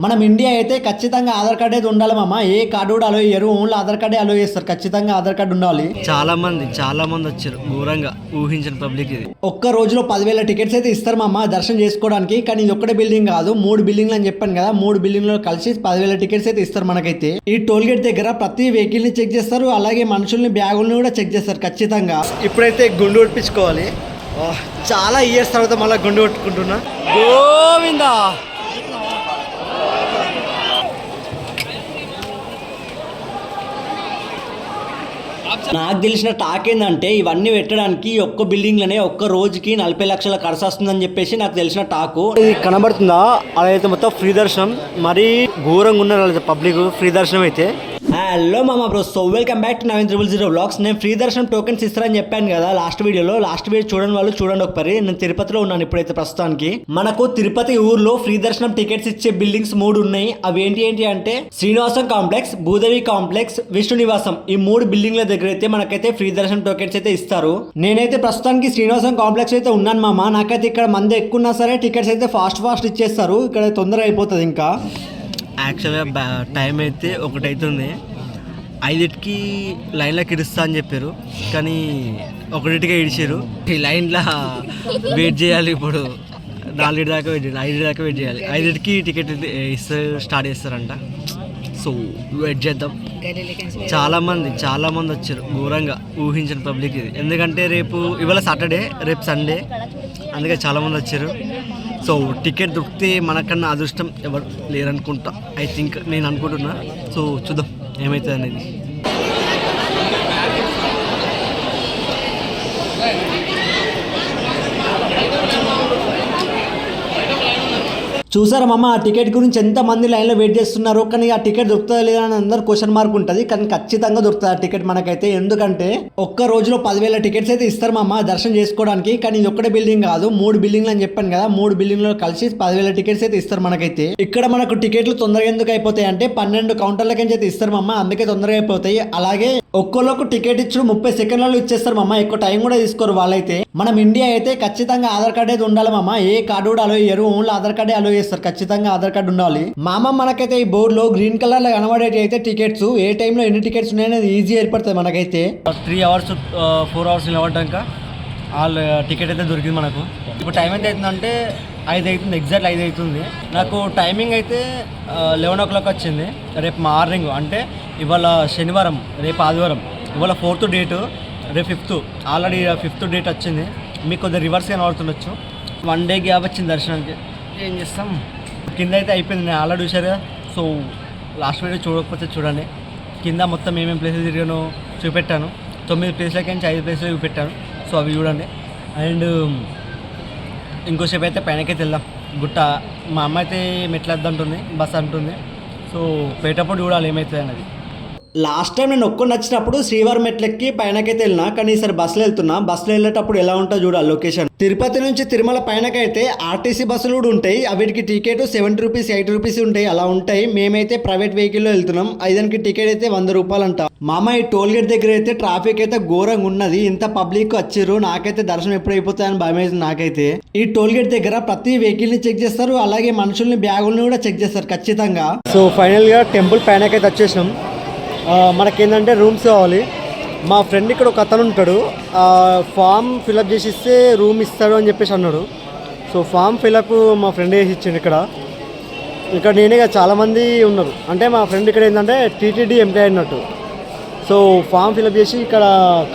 మనం ఇండియా అయితే ఖచ్చితంగా ఆధార్ కార్డ్ అయితే ఉండాలి మామ. ఏ కార్డు కూడా అలో చేయరు, ఓన్లీ ఆధార్ కార్డే అలో చేస్తారు. ఖచ్చితంగా ఆధార్ కార్డు ఉండాలి. చాలా మంది వచ్చారు, ఘోరంగా ఊహించిన పబ్లిక్ ఇది. ఒక్క రోజులో 10,000 టికెట్స్ అయితే ఇస్తారు మామ దర్శనం చేసుకోవడానికి. కానీ ఇది ఒక్కటే బిల్డింగ్ కాదు, 3 బిల్డింగ్లు అని చెప్పాను కదా. 3 బిల్డింగ్లు కలిసి 10,000 టికెట్స్ అయితే ఇస్తారు మనకైతే. ఈ టోల్ గేట్ దగ్గర ప్రతి వెహికల్ ని చెక్ చేస్తారు, అలాగే మనుషుల్ని బ్యాగుల్ని కూడా చెక్ చేస్తారు ఖచ్చితంగా. ఇప్పుడైతే గుండు కొట్టించుకోవాలి. చాలా ఇయర్స్ తర్వాత మళ్ళీ గుండు కొట్టుకుంటున్నా. గోవిందా నాకు తెలిసిన టాక్ ఏంటంటే ఇవన్నీ పెట్టడానికి ఒక్క బిల్డింగ్ లోనే ఒక్క రోజుకి 40 లక్షల ఖర్చు వస్తుందని చెప్పేసి నాకు తెలిసిన టాకు. ఇది కనబడుతుందా? అదైతే మొత్తం ఫ్రీ దర్శనం. మరీ ఘోరంగా ఉన్నారు పబ్లిక్. ఫ్రీ దర్శనం అయితే. హలో మామ bro, so welcome back to 9000 vlogs. నేను ఫ్రీ దర్శనం టోకెన్స్ ఇస్తారని చెప్పాను కదా లాస్ట్ వీడియోలో. లాస్ట్ వీడియో చూడని వాళ్ళు చూడండి ఒకసారి. నేను తిరుపతిలో ఉన్నాను ఇప్పుడైతే ప్రస్తుతానికి. మనకు తిరుపతి ఊర్లో ఫ్రీ దర్శనం టికెట్స్ ఇచ్చే బిల్డింగ్స్ 3 ఉన్నాయి. అవి ఏంటి అంటే శ్రీనివాసం కాంప్లెక్స్, భూదేవి కాంప్లెక్స్, విష్ణు నివాసం. ఈ 3 బిల్డింగ్ల దగ్గర అయితే మనకైతే ఫ్రీ దర్శనం టోకెన్స్ అయితే ఇస్తారు. నేనైతే ప్రస్తుతానికి శ్రీనివాసం కాంప్లెక్స్ అయితే ఉన్నాను మామ. నాకైతే ఇక్కడ మంది ఎక్కువ ఉన్నా సరే టికెట్స్ అయితే ఫాస్ట్ ఇచ్చేస్తారు. ఇక్కడ తొందరగా అయిపోతుంది. ఇంకా యాక్చువల్గా టైం అయితే 1 అవుతుంది. 5కి లైన్లోకి ఇరుస్తా అని చెప్పారు, కానీ 1కే ఇడిచారు. ఈ లైన్లో వెయిట్ చేయాలి. ఇప్పుడు 4 దాకా వెయిట్ చేయాలి, 5 దాకా వెయిట్ చేయాలి. 5కి టికెట్ స్టార్ట్ చేస్తారంట. సో వెయిట్ చేద్దాం. చాలా మంది వచ్చారు, ఘోరంగా ఊహించిన పబ్లిక్ ఇది. ఎందుకంటే ఇవాళ సాటర్డే, రేపు సండే, అందుకే చాలామంది వచ్చారు. సో టికెట్ దొరికితే మనకన్నా అదృష్టం ఎవరు లేరనుకుంటా. ఐ థింక్, నేను అనుకుంటున్నా. సో చూద్దాం ఏమవుతుంది అనేది. చూసారా మమ్మ ఆ టికెట్ గురించి ఎంత మంది లైన్లో వెయిట్ చేస్తున్నారు. కానీ ఆ టికెట్ దొరుకుతుందా లేదా అని అందరు క్వశ్చన్ మార్క్ ఉంటుంది. కానీ ఖచ్చితంగా దొరుకుతుంది ఆ టికెట్ మనకైతే. ఎందుకంటే ఒక్క రోజులో 10,000 టికెట్స్ అయితే ఇస్తారు మమ్మ దర్శనం చేసుకోవడానికి. కానీ ఇది ఒక్కటే బిల్డింగ్ కాదు, 3 బిల్డింగ్లు అని చెప్పాను కదా. 3 బిల్డింగ్లు కలిసి 10,000 టికెట్స్ అయితే ఇస్తారు మనకైతే. ఇక్కడ మనకు టికెట్లు తొందరగా ఎందుకు అయిపోతాయి అంటే 12 కౌంటర్లకి అయితే ఇస్తారు మమ్మ, అందుకే తొందరగా అయిపోతాయి. అలాగే ఒక్కొక్కరికి టికెట్ ఇచ్చుడు 30 సెకండ్లలో ఇచ్చేస్తారు మమ్మ. ఎక్కువ టైం కూడా తీసుకోరు వాళ్ళైతే. మనం ఇండియా అయితే ఖచ్చితంగా ఆధార్ కార్డ్ అయితే ఉండాలి మమ్మ. ఏ కార్డు కూడా అలో చేయరు, ఓన్లీ ఆధార్ కార్డే అలో చేస్తారు. ఖచ్చితంగా ఆధార్ కార్డు ఉండాలి మామ. మనకైతే ఈ బోర్డు లో గ్రీన్ కలర్ లో కనబడేటి అయితే టికెట్స్, ఏ టైంలో ఎన్ని టికెట్స్ ఉన్నాయనేది ఈజీ ఏర్పడుతుంది మనకైతే. 3 అవర్స్ 4 అవర్స్ నిలబడ్డాక వాళ్ళు టికెట్ అయితే దొరికింది మనకు. ఇప్పుడు టైం ఎంత అవుతుందంటే 5 అవుతుంది, ఎగ్జాక్ట్ 5 అవుతుంది. నాకు టైమింగ్ అయితే 11 o'clock వచ్చింది. రేపు మార్నింగ్ అంటే ఇవాళ శనివారం, రేపు ఆదివారం, ఇవాళ 4th డేటు, రేపు 5th. ఆల్రెడీ 5th డేట్ వచ్చింది. మీకు కొద్దిగా రివర్స్ కనబడుతుండొచ్చు. 1 డే గ్యాప్ వచ్చింది దర్శనానికి. ఏం చేస్తాం, కింద అయితే అయిపోయింది. నేను ఆల్రెడీ చూసారు కదా. సో లాస్ట్ వీడియో చూడకపోతే చూడండి. కింద మొత్తం ఏమేమి ప్లేసెస్ తిరిగానో చూపెట్టాను. 9 ప్లేస్లకి నుంచి 5 ప్లేస్లో చూపెట్టాను. సో అవి చూడండి. అండ్ ఇంకోసేపు అయితే పైనకైతే వెళ్దాం. గుట్ట మా అమ్మ అయితే మెట్లు వద్దంటుంది, బస్ అంటుంది. సో పోయేటప్పుడు చూడాలి ఏమవుతుంది అన్నది. లాస్ట్ టైం నేను ఒక్కడిని వచ్చినప్పుడు శ్రీవారి మెట్లెక్కి పైనకైతే వెళ్ళినా, కానీ ఈసారి బస్సులో వెళ్తున్నా. బస్సులో వెళ్ళేటప్పుడు ఎలా ఉంటుందో చూడాలి లొకేషన్. తిరుపతి నుంచి తిరుమల పైనకైతే ఆర్టీసీ బస్సులు కూడా ఉంటాయి. వీటికి టికెట్ 70 రూపీస్ 80 రూపీస్ ఉంటాయి, అలా ఉంటాయి. మేమైతే ప్రైవేట్ వెహికల్లో వెళ్తున్నాం. 5కి టికెట్ అయితే 100 రూపాయలు అంట మామ. ఈ టోల్ గేట్ దగ్గర అయితే ట్రాఫిక్ అయితే ఘోరంగా ఉన్నది. ఇంత పబ్లిక్ వచ్చారు. నాకైతే దర్శనం ఎప్పుడు అయిపోతాయని భయమేసింది నాకైతే. ఈ టోల్ గేట్ దగ్గర ప్రతి వెహికల్ ని చెక్ చేస్తారు, అలాగే మనుషుల్ని బ్యాగుల్ని కూడా చెక్ చేస్తారు ఖచ్చితంగా. సో ఫైనల్ గా టెంపుల్ పైనకైతే వచ్చేసినాం. మనకేంటంటే రూమ్స్ కావాలి. మా ఫ్రెండ్ ఇక్కడ ఒక అతను ఉంటాడు, ఫామ్ ఫిలప్ చేసి ఇస్తే రూమ్ ఇస్తాడు అని చెప్పేసి అన్నాడు. సో ఫామ్ ఫిలప్ మా ఫ్రెండ్ వేసి ఇచ్చిండు. ఇక్కడ నేనే చాలామంది ఉన్నారు. అంటే మా ఫ్రెండ్ ఇక్కడ ఏంటంటే టీటీడీ ఎంప్లాయ్ అన్నట్టు. సో ఫామ్ ఫిలప్ చేసి ఇక్కడ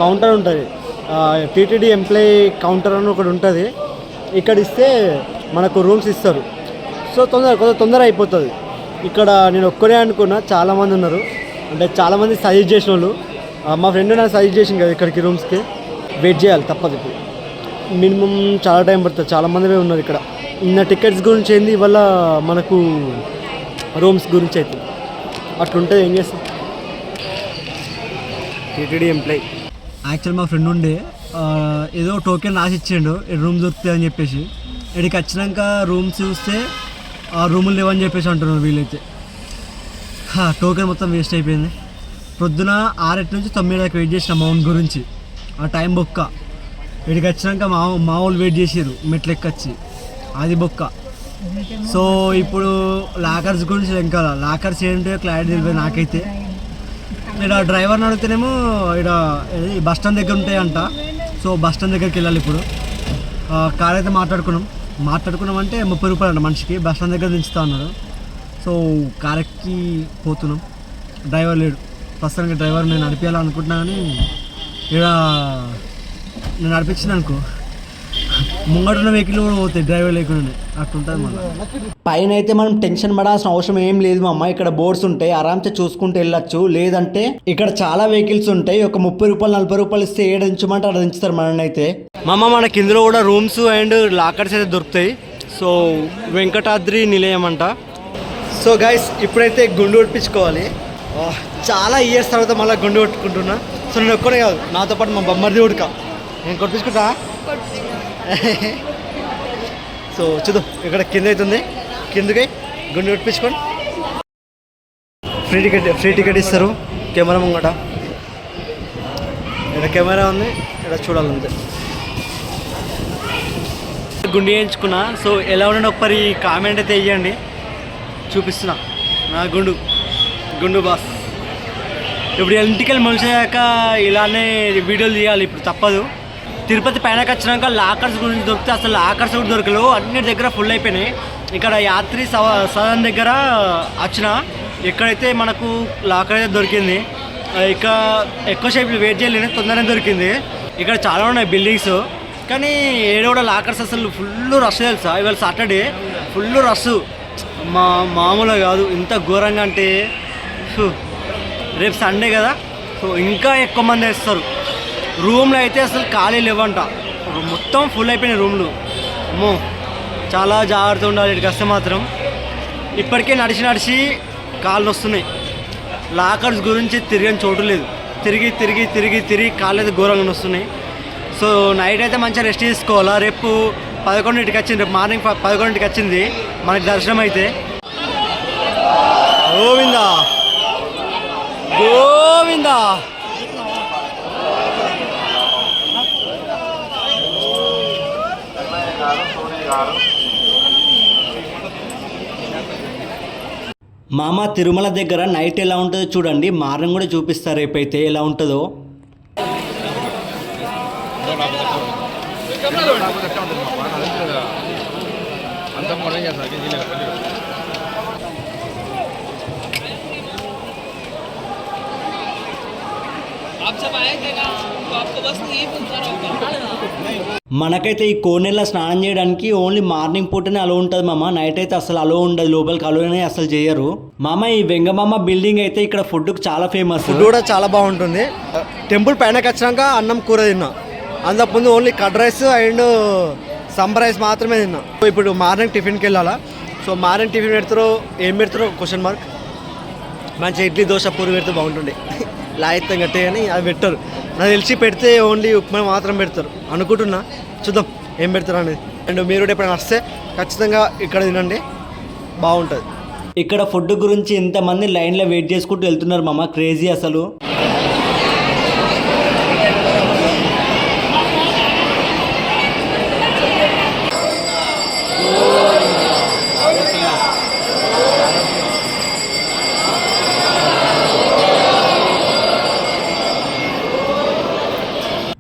కౌంటర్ ఉంటుంది, టీటీడీ ఎంప్లాయ్ కౌంటర్ అని ఒకటి ఉంటుంది. ఇక్కడ ఇస్తే మనకు రూమ్స్ ఇస్తారు. సో కొంచెం తొందర అయిపోతుంది. ఇక్కడ నేను ఒక్కడే అనుకున్నా, చాలామంది ఉన్నారు. అంటే చాలామంది సజెస్ట్ చేసిన వాళ్ళు. మా ఫ్రెండ్ నాకు సజెస్ట్ చేసింది కదా ఇక్కడికి రూమ్స్కి. వెయిట్ చేయాలి తప్పదు. ఇప్పుడు మినిమం చాలా టైం పడుతుంది. చాలామంది ఉన్నారు ఇక్కడ. నిన్న టికెట్స్ గురించి ఏంది, ఇవాళ మనకు రూమ్స్ గురించి అయితే అట్లుంటుంది. ఏం చేస్తాం. టీటీడీ ఎంప్లాయ్ యాక్చువల్ మా ఫ్రెండ్ ఉండే ఏదో టోకెన్ రాసి ఇచ్చిండు రూమ్ దొరుకుతాయి అని చెప్పేసి. ఇక్కడికి వచ్చినాక రూమ్స్ చూస్తే ఆ రూములు లేవని చెప్పేసి అంటున్నారు వీళ్ళైతే. టోకెన్ మొత్తం వేస్ట్ అయిపోయింది. పొద్దున 6 నుంచి 9 దాకా వెయిట్ చేసిన మౌంట్ గురించి. ఆ టైం బొక్క. ఇక్కడికి వచ్చినాక మా వాళ్ళు వెయిట్ చేసారు మెట్లెక్కొచ్చి, అది బొక్క. సో ఇప్పుడు లాకర్స్ గురించి ఇంకా లాకర్స్ ఏంటో క్లారిటీ తెలియదు నాకైతే. ఇక్కడ డ్రైవర్ని అడిగితేనేమో ఇక్కడ బస్ స్టాండ్ దగ్గర ఉంటాయంట. సో బస్ స్టాండ్ దగ్గరికి వెళ్ళాలి ఇప్పుడు. కార్ అయితే మాట్లాడుకున్నాం అంటే 30 రూపాయలు అంట మనిషికి. బస్ స్టాండ్ దగ్గర దించుతా అన్నారు. సో కార్ ఎక్కి పోతున్నాం. డ్రైవర్ లేడు ప్రస్తుతానికి. డ్రైవర్ నేను నడిపించాలనుకుంటున్నా కానీ ఇక్కడ నేను నడిపించిన అనుకో ముంగడున్న వెహికల్ కూడా పోతాయి డ్రైవర్ లేకుండా, అట్లుంటుంది మళ్ళీ. పైన అయితే మనం టెన్షన్ పడాల్సిన అవసరం ఏం లేదు మా అమ్మ. ఇక్కడ బోర్డ్స్ ఉంటాయి, ఆరామ్సే చూసుకుంటూ వెళ్ళొచ్చు. లేదంటే ఇక్కడ చాలా వెహికల్స్ ఉంటాయి. ఒక 30 రూపాయలు 40 రూపాయలు ఇస్తే ఏడ దించమంటే అక్కడ దించుతారు మనల్ని అయితే. మా అమ్మ మనకి ఇందులో కూడా రూమ్స్ అండ్ లాకర్స్ అయితే దొరుకుతాయి. సో వెంకటాద్రి నిలయం అంట. సో గైస్ ఇప్పుడైతే గుండు కొట్టించుకోవాలి. చాలా ఇయర్స్ తర్వాత మళ్ళీ గుండు కొట్టుకుంటున్నా. సో నేను ఒక్కడే కాదు, నాతో పాటు మా బొమ్మర్ది ఉడక. నేను కొట్టించుకుంటా. సో చూద్దాం ఇక్కడ కింద అవుతుంది. కిందకి గుండు కొట్టించుకొని ఫ్రీ టికెట్ ఇస్తారు. కెమెరా ముంగట ఇక్కడ కెమెరా ఉంది, ఇక్కడ చూడాలంతే. గుండు వేయించుకున్నా. సో ఎలా ఉండండి ఒకసారి కామెంట్ అయితే వేయండి. చూపిస్తున్నా నా గుండు బాస్. ఇప్పుడు ఇంటికెళ్ళి మనిషాక ఇలానే వీడియోలు తీయాలి, ఇప్పుడు తప్పదు. తిరుపతి పైనకి వచ్చినాక లాకర్స్ గురించి దొరికితే అసలు లాకర్స్ కూడా దొరకలేవు, అన్ని దగ్గర ఫుల్ అయిపోయినాయి. ఇక్కడ యాత్రి సదన్ దగ్గర వచ్చిన ఎక్కడైతే మనకు లాకర్ అయితే దొరికింది. ఇక ఎక్కువసేపు వెయిట్ చేయలేదు, తొందరనే దొరికింది. ఇక్కడ చాలా ఉన్నాయి బిల్డింగ్స్, కానీ ఏడో కూడా లాకర్స్ అసలు ఫుల్ రష్ తెలుసా. ఇవాళ సాటర్డే ఫుల్ రష్, మామూలుగా కాదు. ఇంత ఘోరంగా అంటే రేపు సండే కదా, సో ఇంకా ఎక్కువ మంది వేస్తారు. రూమ్లో అయితే అసలు ఖాళీ లేవంట, మొత్తం ఫుల్ అయిపోయినాయి రూమ్లు. అమ్మో చాలా జాగ్రత్త ఉండాలి ఇక్కడికి వస్తే మాత్రం. ఇప్పటికే నడిచి కాళ్ళు వస్తున్నాయి. లాకర్స్ గురించి తిరిగిన చోటు లేదు. తిరిగి కాళ్ళు అయితే ఘోరంగా వస్తున్నాయి. సో నైట్ అయితే మంచిగా రెస్ట్ తీసుకోవాలా. రేపు 11ంటికి వచ్చింది, రేపు మార్నింగ్ 11ంటికి వచ్చింది మనకి దర్శనం అయితే. గోవిందా గోవిందా. మామ తిరుమల దగ్గర నైట్ ఎలా ఉంటుందో చూడండి, మార్నింగ్ కూడా చూపిస్తారు రేపైతే ఎలా ఉంటుందో. మనకైతే ఈ కోనేరులో స్నానం చేయడానికి ఓన్లీ మార్నింగ్ పూటనే అలో ఉంటుంది మామ. నైట్ అయితే అసలు అలో ఉండదు, లోపలికి అలోనే అసలు చేయరు మామ. ఈ వెంగమామ బిల్డింగ్ అయితే ఇక్కడ ఫుడ్కి చాలా ఫేమస్. ఫుడ్ కూడా చాలా బాగుంటుంది. టెంపుల్ పైనకి వచ్చినాక అన్నం కూర తిన్నా. అంతకుముందు only curd rice and sambar rice మాత్రమే తిన్నా. ఇప్పుడు మార్నింగ్ టిఫిన్కి వెళ్ళాలా. సో మార్నింగ్ టిఫిన్ పెడతారో ఏం పెడతారో క్వశ్చన్ మార్క్. మంచి ఇడ్లీ దోశ పూరి పెడితే బాగుంటుండే. లాయిత్తం గట్టే కానీ అది పెట్టరు. నాకు తెలిసి పెడితే ఓన్లీ ఉప్మా మాత్రం పెడతారు అనుకుంటున్నా. చూద్దాం ఏం పెడతారు అనేది. అండ్ మీరు కూడా ఎప్పుడైనా వస్తే ఖచ్చితంగా ఇక్కడ తినండి, బాగుంటుంది. ఇక్కడ ఫుడ్ గురించి ఎంతమంది లైన్లో వెయిట్ చేసుకుంటూ వెళ్తున్నారు మామ, క్రేజీ అసలు.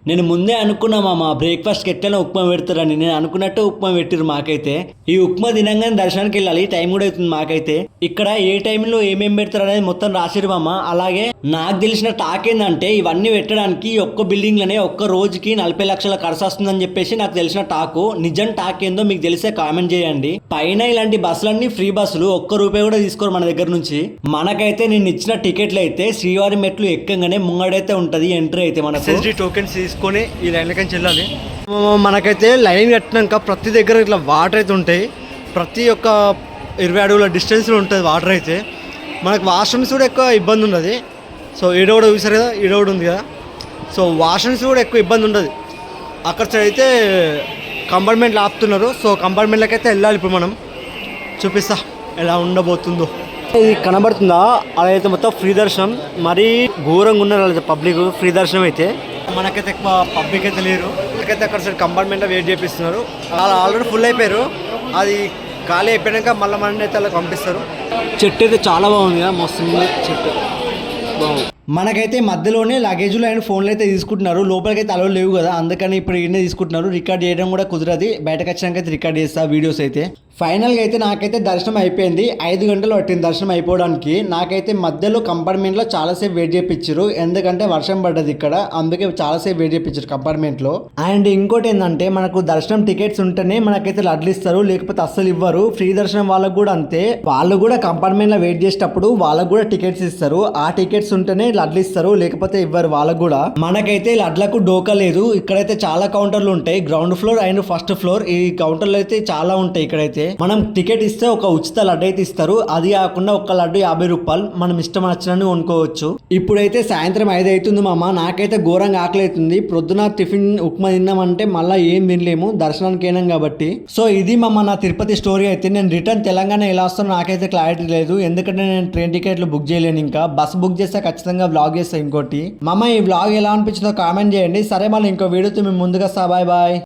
నేను ముందే అనుకున్నా మామ బ్రేక్ఫాస్ట్కి ఎట్లైనా ఉప్మా పెడతారని. నేను అనుకున్నట్టు ఉప్మా పెట్టిరు మాకైతే. ఈ ఉప్మా తినంగానే దర్శనానికి వెళ్ళాలి, టైం కూడా అవుతుంది మాకైతే. ఇక్కడ ఏ టైంలో ఏమేం పెడతారు అనేది మొత్తం రాసిరు మామ. అలాగే నాకు తెలిసిన టాక్ ఏంటంటే ఇవన్నీ పెట్టడానికి ఒక్క బిల్డింగ్లోనే ఒక్క రోజుకి 40 లక్షల ఖర్చు వస్తుందని చెప్పేసి నాకు తెలిసిన టాకు. నిజం టాక్ ఏందో మీకు తెలిసే కామెంట్ చేయండి. పైన ఇలాంటి బస్సులన్నీ ఫ్రీ బస్సులు, ₹1 కూడా తీసుకోరు మన దగ్గర నుంచి. మనకైతే నేను ఇచ్చిన టికెట్లు అయితే శ్రీవారి మెట్లు ఎక్కగానే ముంగడైతే ఉంటది ఎంట్రీ అయితే. మనకు టోకెన్స్ తీసుకొని ఈ లైన్లకి వెళ్ళాలి. మనకైతే లైన్ కట్టినాక ప్రతి దగ్గర ఇట్లా వాటర్ అయితే ఉంటాయి. ప్రతి ఒక్క 20 అడుగుల డిస్టెన్స్లో ఉంటుంది వాటర్ అయితే. మనకు వాష్రూమ్స్ కూడా ఎక్కువ ఇబ్బంది ఉండదు. సో ఈడోడ చూసారు కదా, ఈడోడ ఉంది కదా. సో వాష్రూమ్స్ కూడా ఎక్కువ ఇబ్బంది ఉండదు. అక్కడ సైడ్ అయితే కంపార్ట్మెంట్లు ఆపుతున్నారు. సో కంపార్ట్మెంట్లకి అయితే వెళ్ళాలి. ఇప్పుడు మనం చూపిస్తా ఎలా ఉండబోతుందో. ఇది కనబడుతుందా, అదైతే మొత్తం ఫ్రీ దర్శనం. మరీ ఘోరంగా ఉన్నారు పబ్లిక్. ఫ్రీ దర్శనం అయితే మనకైతే ఎక్కువ పబ్లిక్ అయితే లేరు. మనకైతే అక్కడ సైడ్ కంపార్ట్మెంట్లో వెయిట్ చేపిస్తున్నారు. వాళ్ళు ఆల్రెడీ ఫుల్ అయిపోయారు. అది ఖాళీ అయిపోయాక మళ్ళీ మన అయితే అలా పంపిస్తారు. చెట్టు అయితే చాలా బాగుంది కదా, మస్తు ఉంది చెట్టు, బాగుంది. మనకైతే మధ్యలోనే లగేజ్లు అండ్ ఫోన్లు అయితే తీసుకుంటున్నారు, లోపలికైతే అలవ్ లేవు కదా, అందుకని ఇప్పుడు ఈయనే తీసుకుంటున్నారు. రికార్డ్ చేయడం కూడా కుదరదు, బయటకు వచ్చినాక అయితే రికార్డ్ చేస్తా వీడియోస్ అయితే. ఫైనల్గా అయితే నాకైతే దర్శనం అయిపోయింది. 5 గంటలు పట్టింది దర్శనం అయిపోవడానికి. నాకైతే మధ్యలో కంపార్ట్మెంట్లో చాలాసేపు వెయిట్ చేయించారు, ఎందుకంటే వర్షం పడ్డది ఇక్కడ, అందుకే చాలాసేపు వెయిట్ చేయించారు కంపార్ట్మెంట్లో. అండ్ ఇంకోటి ఏంటంటే మనకు దర్శనం టికెట్స్ ఉంటేనే మనకైతే లడ్లు ఇస్తారు, లేకపోతే అస్సలు ఇవ్వరు. ఫ్రీ దర్శనం వాళ్ళకు కూడా అంతే, వాళ్ళు కూడా కంపార్ట్మెంట్లో వెయిట్ చేసేటప్పుడు వాళ్ళకు కూడా టికెట్స్ ఇస్తారు. ఆ టికెట్స్ ఉంటేనే లడ్లు ఇస్తారు, లేకపోతే ఇవ్వరు వాళ్ళకు కూడా. మనకైతే లడ్లకు డోకా లేదు. ఇక్కడైతే చాలా కౌంటర్లు ఉంటాయి, ground floor and first floor. ఈ కౌంటర్లు అయితే చాలా ఉంటాయి ఇక్కడైతే. మనం టికెట్ ఇస్తే ఒక ఉచిత లడ్డు అయితే ఇస్తారు, అది కాకుండా ఒక లడ్డు 50 రూపాయలు, మనం ఇష్టం వచ్చినట్టు కొనుక్కోవచ్చు. ఇప్పుడైతే సాయంత్రం 5 అవుతుంది మామ, నాకైతే ఘోరంగా ఆకలి అవుతుంది. ప్రొద్దున టిఫిన్ ఉప్మా తిన్నామంటే మళ్ళీ ఏం తినలేము, దర్శనానికి అయినాం కాబట్టి. సో ఇది మామ నా తిరుపతి స్టోరీ అయితే. నేను రిటర్న్ తెలంగాణ ఎలా వస్తానో నాకైతే క్లారిటీ లేదు, ఎందుకంటే నేను ట్రైన్ టికెట్లు బుక్ చేయలేను. ఇంకా బస్ బుక్ చేస్తే ఖచ్చితంగా వ్లాగ్ చేస్తాను ఇంకోటి. మామ ఈ వ్లాగ్ ఎలా అనిపించిందో కామెంట్ చేయండి. సరే మళ్ళీ ఇంకో వీడియోతో మేము ముందుగా వస్తా, బాయ్ బాయ్.